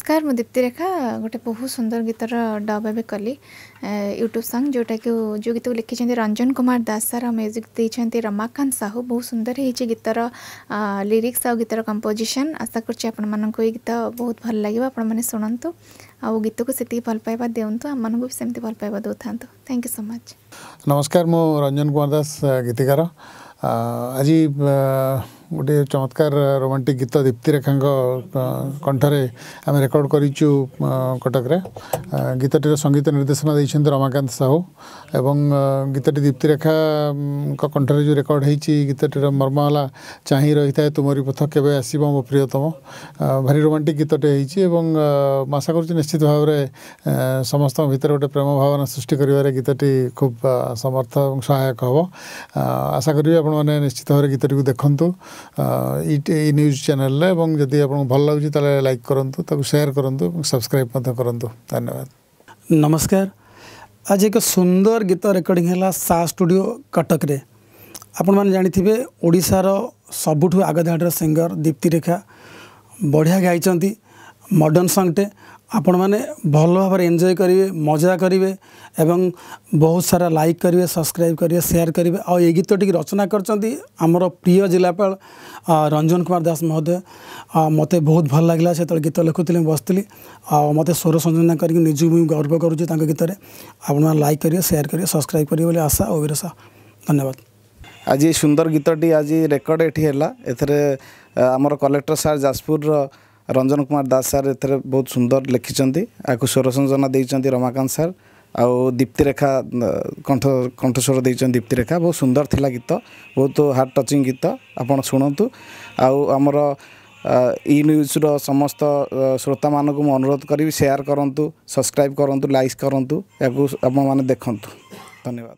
नमस्कार मु दीप्ति रेखा गोटे बहुत सुंदर गीतर डब एवं कली यूट्यूब सॉन्ग जोटा कि जो गीत को लिखिं रंजन कुमार दास सर म्यूजिक देते रमाकांत साहू बहुत सुंदर है गीतर लिरिक्स आ गीतर कंपोजिशन आशा कर गीत बहुत भल लगे आपण मैंने शुणु आ गीत को से भल पाइबा दिंतु आम भी सेमती भल पाइबा दौ था। Thank you so much. नमस्कार मु रंजन कुमार दास गीतिकार आज गोटे चमत्कार रोमांटिक गीत दीप्ति रेखा कंठरे आम रेकर्ड करूँ कटक गीतटीर संगीत निर्देशना देते रमाकांत साहू एवं गीतटी दीप्ति रेखा कंठरे जो रेकर्ड होती गीतटीर मर्मला चाह रही है तुमरी पथ केवे आसब मो प्रियतम भारी रोमांटिक गीतटे होती आशा कर निश्चित भाव में समस्त भितर गोटे प्रेम भावना सृष्टि कर गीतटी खूब समर्थ और सहायक हम आशा करी आप निश्चित भाव गीतटी को देखु न्यूज चैनल एवं जदि आपको भल लगे तो लाइक करूँ शेयर करूँ सब्सक्राइब करूँ। धन्यवाद। नमस्कार। आज एक सुंदर गीत रेकर्डिंग है सा स्टूडियो कटक रे आपण मैंने जानी ओडिशार सबुठु आगधाड़ सिंगर दीप्ति रेखा बढ़िया गाई मॉडर्न सॉन्गटे आपण मैंने भल भाव एंजॉय करेंगे मजा करेंगे एवं बहुत सारा लाइक करेंगे सब्सक्राइब करेंगे शेयर करेंगे आ ये गीत टी रचना करमर प्रिय जिलापाल रंजन कुमार दास महोदय मते बहुत भल लगे से गीत लिखुली बसती मत स्वर संयोजन करके निज गर्व करुँच गीत आप लाइक करेंगे शेयर करेंगे सब्सक्राइब करेंगे बोले आशा और विरसा। धन्यवाद। आज सुंदर गीतटी आज रेकर्ड ये आमर कलेक्टर सार जाजपुर रंजन कुमार दास सार ए बहुत सुंदर लिखिं आपको स्वर संयोजन देते रमाकांत सार आउ दीप्ति रेखा कंठस्वर देते दीप्ति रेखा बहुत सुंदर थिला गीत बहुत हार्ट टचिंग गीत आपण शुणु आमर ई न्यूज रो समस्त श्रोता मानक मु अनुरोध करी शेयर करूँ सब्सक्राइब करूँ लाइक करूँ या देखूँ। धन्यवाद।